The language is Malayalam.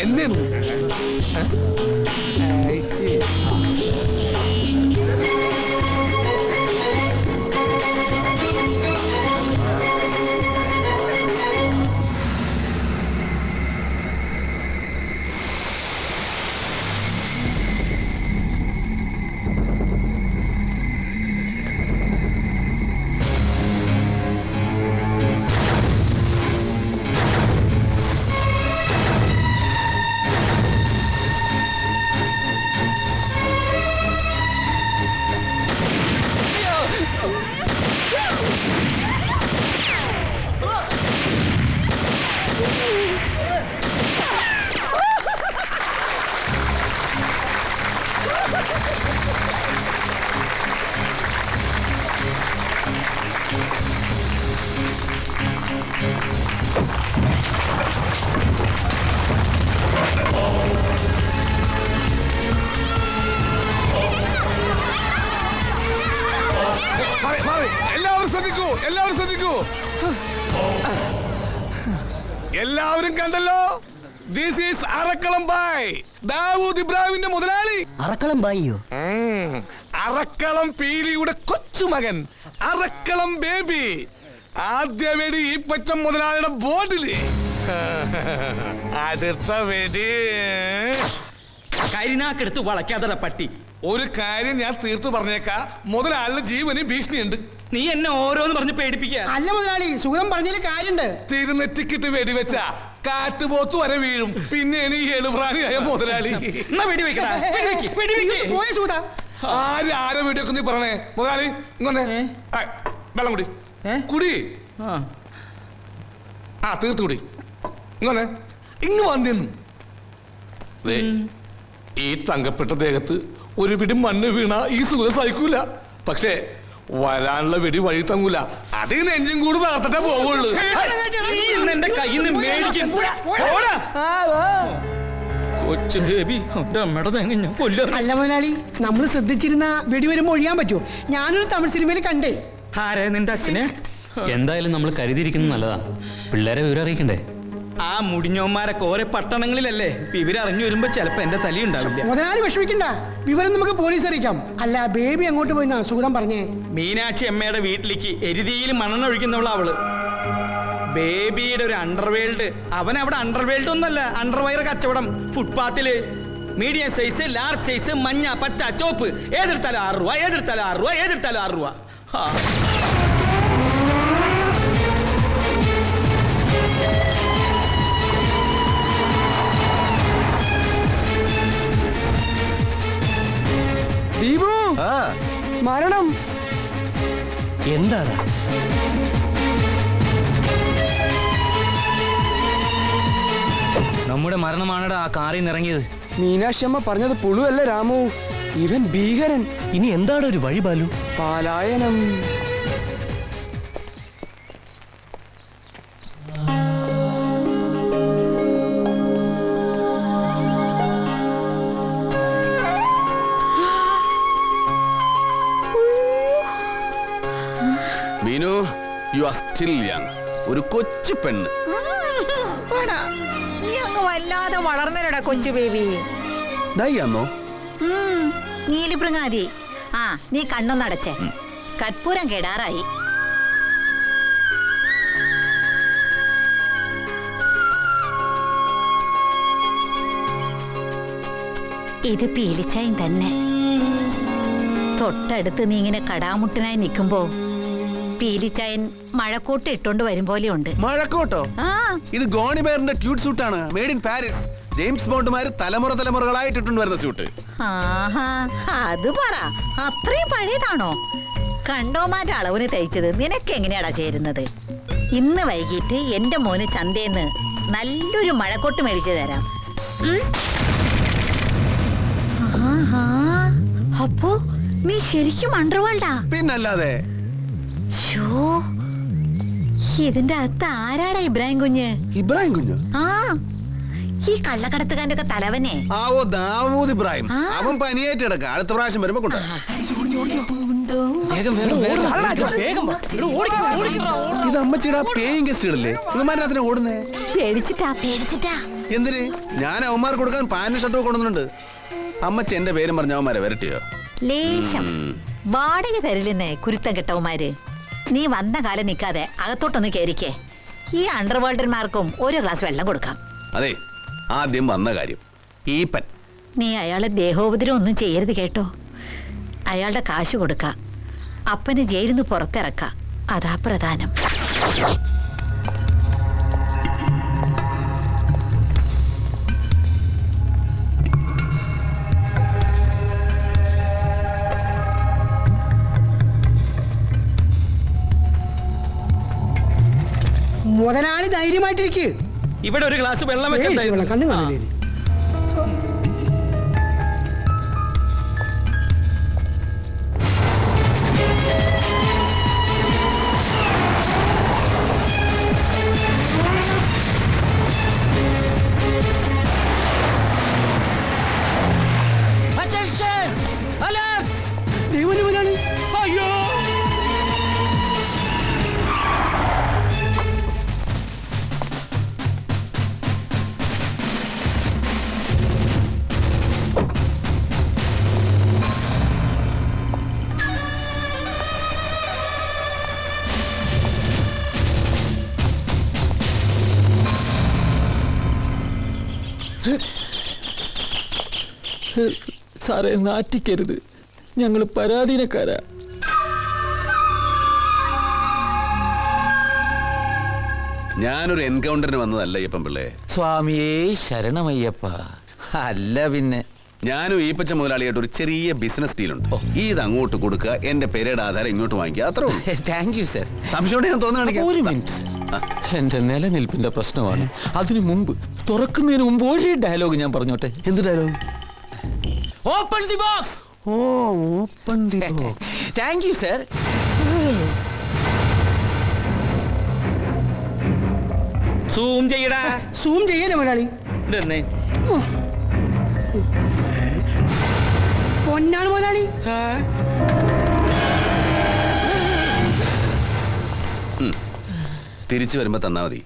എന്താണ് എല്ലാവരും കണ്ടല്ലോ. ദിസ് ഈസ് അറക്കളം ബായ്, ദാവൂദ് ഇബ്രാഹിമിന്റെ മുതലാളി. അറക്കളം ബായിയോ? അറക്കളം പീലിയുടെ കൊച്ചുമകൻ, അറക്കളം ബേബി. ആദ്യ വെടി ഈ പച്ചം മുതലാളിയുടെ ബോട്ടില്. അടുത്ത വെടി കരിനാക്കെടുത്ത് വളയ്ക്കാതെ പട്ടി. ഒരു കാര്യം ഞാൻ തീർത്തു പറഞ്ഞേക്കാ, മുതലാളിയുടെ ജീവന് ഭീഷണിയുണ്ട്. നീ എന്നെ ഓരോന്ന് പറഞ്ഞ് പേടിപ്പിക്ക. അല്ല മുതലാളി, സുഖം പറഞ്ഞതിൽ കാര്യണ്ട്. തിരുനെറ്റിക്കിട്ട് വെടിവെച്ച കാറ്റുപോത്ത് വരെ വീഴും. പിന്നെ നീ എളുപ്രാണിയായ മുതലാളി. ആര് ആരെ വെടിവെക്കും നീ പറഞ്ഞേ? മുതലാളി ഇങ്ങനെ വെള്ളം കുടി, കുടി. ആ തീർത്തു കുടി. ഇങ്ങനെ ഇങ്ങ് വന്നു. ഈ തങ്കപ്പെട്ട ദേഹത്ത് ഒരു പിടി മണ്ണ് വീണ ഈ സുഖം സഹിക്കൂല. പക്ഷേ വരാനുള്ള വെടി വഴി തങ്ങൂല. അതിന് എഞ്ചിൻ കൂടി നടത്തിട്ടേ പോവുള്ളൂ. എന്റെ കയ്യിൽ നിന്ന് മേടിക്കും. കൊച്ചു ബേബി, അല്ല മുതലാളി, നമ്മൾ ശ്രദ്ധിച്ചിരുന്ന വെടി വരുമ്പോ ഒഴിയാൻ പറ്റുമോ? ഞാനൊരു തമിഴ് സിനിമയിൽ കണ്ടേ. ആരെ? നിന്റെ അച്ഛനെ? എന്തായാലും നമ്മൾ കരുതിയിരിക്കുന്നത് നല്ലതാ. പിള്ളേരെ വിവരം അറിയിക്കണ്ടേ? ആ മുടിഞ്ഞോന്മാരൊക്കെ ഓരോ പട്ടണങ്ങളിലല്ലേ. ഇവരറിഞ്ഞു വരുമ്പോ ചിലപ്പോ എന്റെ തലയുണ്ടാവില്ല. മുതലാളി വിഷമിക്കണ്ട, വിവരം നമുക്ക് പോലീസ് അറിയിക്കാം. അല്ല ബേബി അങ്ങോട്ട് പോയി സുഗതം പറഞ്ഞേ. മീനാക്ഷി അമ്മയുടെ വീട്ടിലേക്ക് എരുതിയിൽ മണ്ണെണ്ണ ഒഴിക്കുന്നവള അവള്. ബേബിയുടെ ഒരു അണ്ടർവേൾഡ്. അവൻ അവിടെ അണ്ടർവേൾഡ് ഒന്നല്ല, അണ്ടർവയർ കച്ചവടം. ഫുട്പാത്തില് മീഡിയം സൈസ്, ലാർജ് സൈസ്, മഞ്ഞ, പച്ച, ചോപ്പ്. ഏതെടുത്താലും 6 രൂപ, ഏതെടുത്താലും 6 രൂപ, ഏതെടുത്താലും 6 രൂപ. ദീപു, മരണം എന്താണ്? നമ്മുടെ മരണമാണടാ ആ കാറിൽ നിന്ന് ഇറങ്ങിയത്. മീനാക്ഷി അമ്മ പറഞ്ഞത് പുളുവല്ല രാമു, ഇവൻ ഭീകരൻ. ഇനി എന്താണ് ഒരു വഴി ബാലു? പാലായനം. Meenu, you are still young. ഒരു കൊച്ചു പെണ്ണ്. നീ അങ്ങ് വല്ലാതെ വളർന്നരടാ കൊച്ചു ബേബി. ദയ്യാന്നോ? നീലിപ്രങ്ങാതി. ആ, നീ കണ്ണൊന്നടച്ചേ. കർപ്പൂരം കേടാറായി. ഇത് പീലിച്ചായും തന്നെ. തൊട്ടടുത്ത് നീ ഇങ്ങനെ കടാമുട്ടനായി നിൽക്കുമ്പോ പീലിച്ചായൻ മഴക്കോട്ട് ഇട്ടോണ്ട് വരും പോലെയുണ്ട്. മഴക്കോട്ടോ? ഇത് ഗോണിബെയറിന്റെ ട്യൂട്ട് സൂട്ടാണ്, മെയ്ഡ് ഇൻ പാരീസ്. ജെയിംസ് ബോണ്ടുമാര് തലമുറകളായിട്ടിട്ടുണ്ട് വരുന്ന സ്യൂട്ട്. അത് പറ, അത്രയും പഴയതാണോ? കണ്ടോമാന്റെ അളവിന് തയ്ച്ചത് നിനക്ക് എങ്ങനെയാടാ ചേരുന്നത്? ഇന്ന് വൈകിട്ട് എന്റെ മോന് ചന്തേന്ന് നല്ലൊരു മഴക്കോട്ട് മേടിച്ചു തരാം. അപ്പോ നീ ശരിക്കും അണ്ടർവേൾഡാ? പിന്നല്ലാതെ. ഇതിന്റെ അകത്ത് ആരാടാ ഇബ്രാഹിം കുഞ്ഞ്? ഇബ്രാഹിം കുഞ്ഞ്? ആ, ഈ കള്ളക്കടത്തുകാരന്റെ ഒക്കെ തലവനെ. ദാവൂദ് ഇബ്രാഹിം. അവൻ പനിയായിട്ട് കിടക്ക. അടുത്ത പ്രാവശ്യം വരുമ്പോ കൊണ്ടുവരാം. ഇത് അമ്മച്ചിയുടെ പേയിങ് ഗസ്റ്റുകളല്ലേ ഇവന്മാരെ അതിനെ ഓടുന്നേ പേടിച്ചിട്ടാ എന്തിന് ഞാൻ അവന്മാർ കൊടുക്കാൻ പാന്റ് ഷർട്ടും കൊണ്ടുവന്നിട്ടുണ്ട് അമ്മച്ചി എന്റെ പേരും പറഞ്ഞ അവന്മാരെ വരട്ടിയോ ലേശം വാടക തരില്ലെന്നേ കുരുത്തം കെട്ടവന്മാര്. നീ വന്ന കാലം നിൽക്കാതെ അകത്തോട്ടൊന്ന് കയറിക്കേ. ഈ അണ്ടർവേൾഡന്മാർക്കും ഒരു ഗ്ലാസ് വെള്ളം കൊടുക്കാം. അതെ ആദ്യം വന്ന കാര്യം ഈപ്പൻ. നീ അയാളെ ദേഹോപദ്രവം ഒന്നും ചെയ്യരുത് കേട്ടോ. അയാളുടെ കാശ് കൊടുക്ക, അപ്പന് ജയിലിൽ നിന്ന് പുറത്തിറക്ക, അതാ പ്രധാനം. മുതലാളി ധൈര്യമായിട്ടിരിക്കുക. ഇവിടെ ഒരു ഗ്ലാസ് വെള്ളം വെച്ചിട്ടുണ്ടായിരുന്നു. കണ്ണു കാണില്ലേ? ദൈവമേ മുതലാളി. അയ്യോ സാറേ നാറ്റിക്കരുത്, ഞങ്ങൾ പരാധീനക്കാരാ. ഞാനൊരു എൻകൗണ്ടറിന് വന്നതല്ല അയ്യപ്പൻ പിള്ളേ. സ്വാമിയേ ശരണമയ്യപ്പ. അല്ല പിന്നെ ഞാനും ഈപ്പച്ച മുതലാളിയായിട്ട് ഒരു ചെറിയ ബിസിനസ് ഡീലുണ്ട്. ഇത് അങ്ങോട്ട് കൊടുക്കുക, എന്റെ പേരുടെ ആധാരം ഇങ്ങോട്ട് വാങ്ങിക്കുക, അത്രേ ഉള്ളൂ. Thank you sir. സംശയം ഞാൻ തോന്നുകയാണെങ്കിൽ ഒരു മിനിറ്റ് സർ, എന്റെ നിലനിൽപ്പിന്റെ പ്രശ്നമാണ്. അതിനു മുമ്പ് തുറക്കുന്നതിന് മുമ്പ് ഒരു ഡയലോഗ് ഞാൻ പറഞ്ഞോട്ടെ. എന്ത് dialogue? Open the box. Oh open the box. Thank you sir. Zoom ചെയ്യടാ. സൂം ചെയ്യല്ലേ മുതലാളി? ഇതെന്നേ പൊന്നാണ് മുതലാളി. തിരിച്ചു വരുമ്പോ തന്നാ മതി.